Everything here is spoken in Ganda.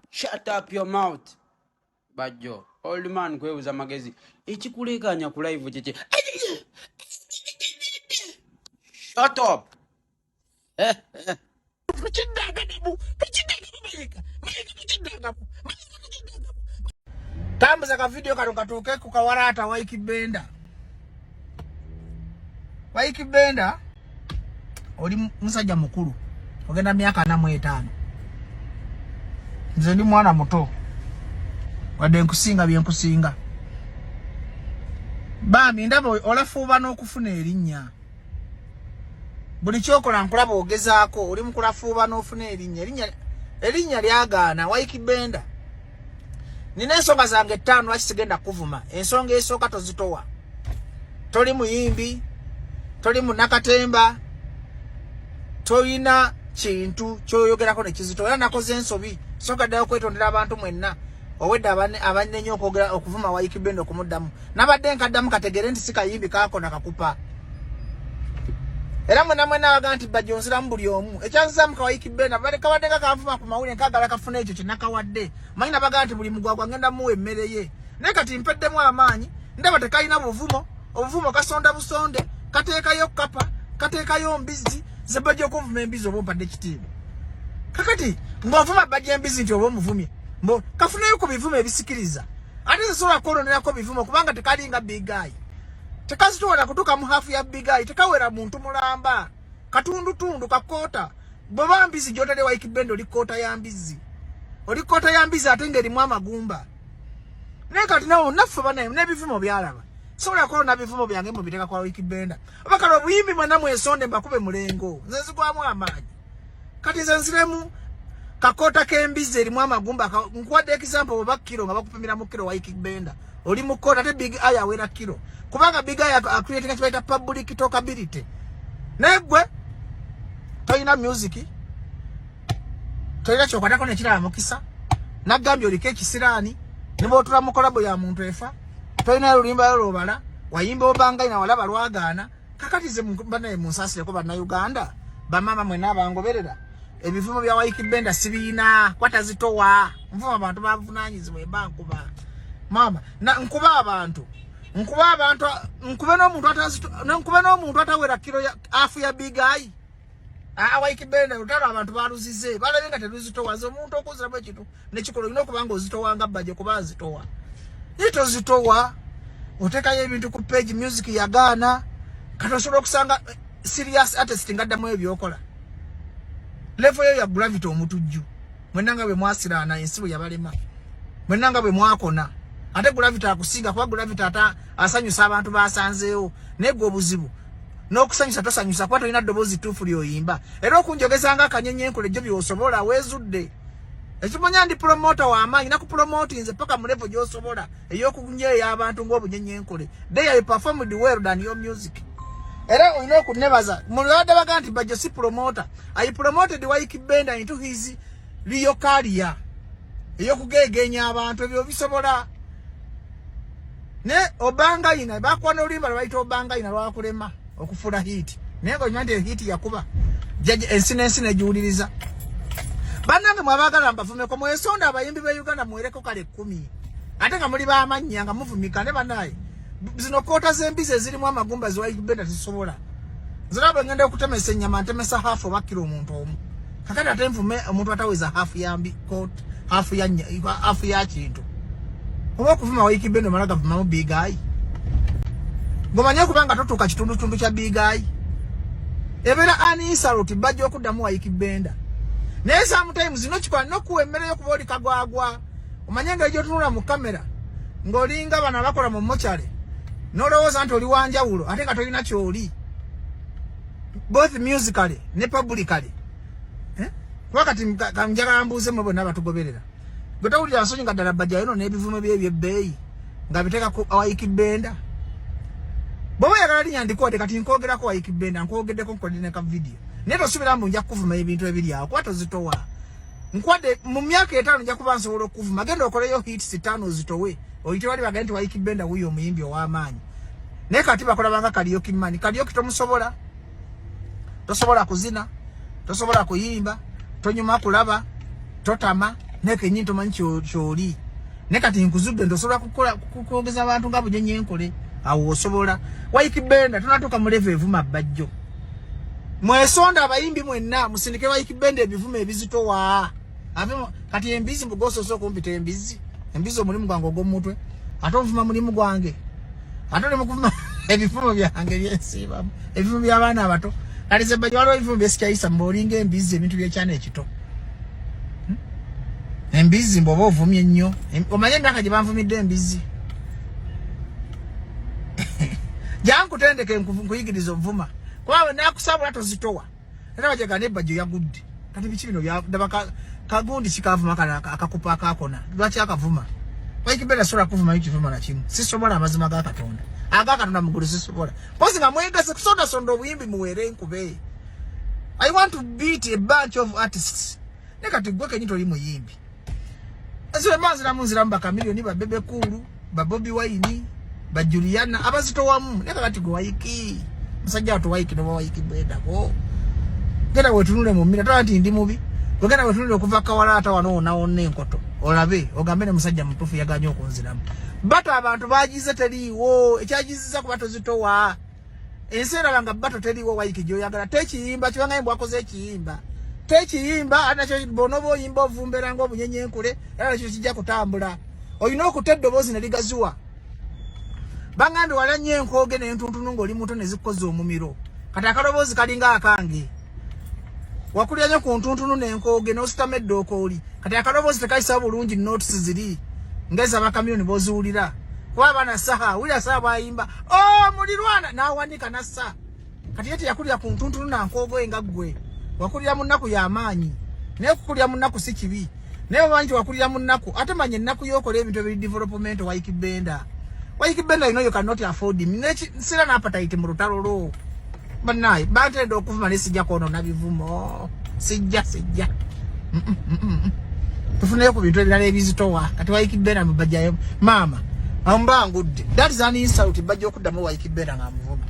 Shut up your mouth. Bajo. Old man kweuza magezi. Ichikulekanya ku live cheche. Shut up. Tambuza ka video katoke kukawarata waikibenda. Waikibenda oli musajja mukulu. Ogenda myaka 45. Nze ndi mwana muto. Wadde nkusinga bye nkusinga. Bami ndabo olafuuba n'okufuna erinnya. Buli kyokola nkulaba ogezaako oli mukulafuuba n'ofuna erinnya. Erinnya lyagaana waikibenda. Nina ensonga zange 5 lwaki sigenda kuvuma. Ensonga esooka tozitowa. Toli muyimbi, toli munakatemba, toyina kintu kyoyogerako ne kizito. Era nakoze ensobi. Soka ddayo kwetondera abantu mwenna. Owedde abannenya okwogera okuvuma waikibenda okumuddamu. Nabadde nkaddamu kategere nti sikayimbi kaako nakakupa. Era mwena waga nti bajonziramu buli omu. Ekyanzizamu kawaikibenda kabadde nga kanvuma ku mawulire nkagala kafuna ekyo kinakawadde. Mayina baga nti buli mugwagwa ngenda muwe emmere ye. Naye kati mpeddemu amaanyi ndaba tekalina buvumo. Obuvumo kasonda busonde. Kateekayo kapa. Kateekayo mbizi. Ze bajja okuvuma embizi oba ompadde kitiibwa. Kakati ng'ovuma bajja embizi nti oba omuvumye. Mbo kafunayo ku bivumo ebisikiriza. Ate zisobola kwononerako bivumo kubanga tekalinga big guy. Tekazitola kutuka mu hafu ya big guy. Tekawera muntu mulamba. Katundu kakota. Bw'oba mbizi gy'otadde waikibenda oli kota ya mbizi. Oli kota ya mbizi ate ng'erimu amagumba. Naye kati nawo naffe banaye n'ebivumo byalaba. Sobola kwona bivumo byange mubiteeka kwa waikibenda. Oba kale obuyimbi mwenna mwesonde mbakube mulengo. Nze nzigwamu amaanyi. Kati nze nziremu kakota k'embizi erimu amagumba. Nkuwadde example oba kilo nga bakupimira mu kilo waikibenda. Oli mu kota ate big eye awera kilo. Kubanga big eye creating kibaita public talkability. Negwe toyina music. Toyina chokwatako nekirala mukisa. Nagambye oliko ekisiraani. Nibootula mu kolabo ya muntu efa. Toyina lulimba lobala. Wayimba obangayi na walaba lwagaana. Kakati ze banaye munsasire ko bannayuganda. Bamama mwena bangoberera. Ebivumo bya waikibenda sibiina. Kwata zitowa. Nvuma abantu bavunaanyizibwa ebankuba. Mama, na nkuba abantu. Nkube n'omuntu atawera kilo ya afu ya big eye. Waikibenda utalo abantu baluzize. Balabe nga teruzitowa. Zo omuntu okuziramu ekintu nekikola olina okuba nga ozitowa nga bajje kuba zitowa. Ito zitowa. Otekayo ebintu ku page music yagaana. Kati osobola okusanga serious artist ngaddamu ebyokola. Level yo ya gravity omutujju. Mwenanga bwe mwasiraana ensibo yabalema. Mwenanga bwe mwakona. Ate gravity akusinga kuba gravity ata asanyusa abantu basanzeewo. Nego obuzibu. N'okusanyusa tosanyusa kuba tolina ddoboozi tuufu lyoyimba. Era okunjogezanga akanyenye enkole gyo by'osobola weezudde. Ekimanya ndi promoter w'amaanyi na ku promote nze paka mu level gy'osobola ey'okunyeeya abantu ng'obunyenye enkole. They are performed well than your music. Era olina okunebaza. Mulwadde baga nti Bajjo si promoter. I promoted waikibenda into his real career. Ey'okugegenya abantu ebyo bisobola. Ne obanga ina bakwana olimba lwaita obanga ina lwakulema okufula hit. Naye ngo nyande hit yakuba. Jaji ensinensi juuliriza. Bannange mwabagala mbavume ko mwesonda abayimbi be Uganda mwereko kale 10. Ate nga muli baamanya nga muvumika ne banaye. Zino kota z'embizi ezirimu amagumba ziwaikibenda zisobola. Ziraba ngenda okutemesa ennyama ntemesa hafu oba kilo omuntu omu. Kakati ate nvume omuntu ataweza hafu ya mbi kota hafu ya kintu. Oba okuvuma waikibenda omala gavumamu big eye. Gomanye kubanga totuuka kitundu kya big eye. Ebeera anisaloti bajja okuddamu waikibenda. Naye sometimes zino kikola n'okuwa emmere y'okuba oli kagwagwa. Omanye engeri gy'otunula mu kamera ng'olinga bano abakola mu mochale. N'olowooza nti oli wanjawulo ate nga tolina ky'oli. Both musically ne publicly. Kuba kati njagala mbuuzemu bonna batugoberera. Gwe tawulira nsonyi nga ddala Bajja yono n'ebivumo bye eby'ebbeeyi nga biteeka ku waikibenda. Bw'oba oyagala linnya ndikuwadde kati nkwogerako waikibenda nkwogeddeko nkodde ne ka video. Naye tosubira mbu nja kuvuma ebintu ebiri awo kuba tozitowa. Nkwadde mu myaka 5 nja kuba nsobola okuvuma. Genda okoleyo hits 5 zitowe oyite wali bagenti waikibenda huyo muyimbi ow'amaanyi naye kati bakolabanga Karaoke mani Karaoke tomusobola tosobola kuzina tosobola kuyimba tonyuma kulaba totama neke nyinto manchi choli nekati nkuzudde ndosobola kukwogeza abantu nga bunyenye enkole awo osobola waikibenda tunatuka mu level evuma bajjo mwesonda abayimbi mwenna musindike waikibenda ebivume ebizitowa kati embizi mugoso so kumpita embizi omulimu gwange ogw'omutwe ate ovuma mulimu gwange ate nemukuvuma ebivumo byange byensiibamu ebivumo by'abaana abato kati zebajja waliwo ebivumo byesikyayisa mbolinga embizi ebintu byekyana ekito embizi mboba ovumye nnyo omanye emyaka gye banvumidde embizi jankutendeke nkuyigiriza ovuma kuba nakusabula tozitowa era bajega nebajjo yagudde kati biki bino ndaba kagundi kikavuma akakupa akakona lwaki akavuma waikibenda sola kuvuma ikivuma na kimu sisobola amazima ga Katonda aga Katonda mugulu sisobola pozi nga mwegase kusonda sondo obuyimbi muwere nkube I want to beat a bunch of artists nekati gwe kenyito oli muyimbi ezo manzira munzira mbaka milioni ba Bebe Kulu ba Bobby Wine ba Juliana abazito wamu nekati gwe waiki musajja watu waiki no waiki bwenda ko genda wetunule mu mina tanti ndi mubi genda wetunule okuva kawala ata wano naone enkoto olabe ogambe ne musajja mutufu yaganya okunziramu bato abantu bajize teriwo ekyajiziza ku bato zitowa ensera banga bato teriwo waiki jo yagala tekiyimba kibanga imbo akoze ekiyimba tekiyimba anacho bonobo yimba ovumbera ngo obunyenye enkule era kyo kijja kutambula oyina okuteddo bozi ne ligazuwa bangambe walanye enkoge ne ntuntunu ngoli muto ne zikoze omumiro kati akalobozi kalinga akange wakulya nyo ku ntuntunu ne enkoge no sitamedde okoli kati akalobozi tekaisa bulungi notices ziri ngeza bakamyoni bozuulira kuba bana saha wila saha bayimba mulirwana nawandika nassa kati yete yakulya ku ntuntunu na nkogo engagwe wakulya munnaku y'amaanyi naye kukulya munnaku si kibi naye banji wakulya munnaku ate manye ennaku yokola ebintu ebiri development waikibenda you know you cannot afford him sira na appetite mu lutalo lwo banaye batenda okuvuma ne sijja kono na bivumo sijja tufuneyo ku bintu ebirala ebizitowa kati waikibenda mu bajjayo mama ambangudde that is an insult bajja okuddamu waikibenda nga muvuma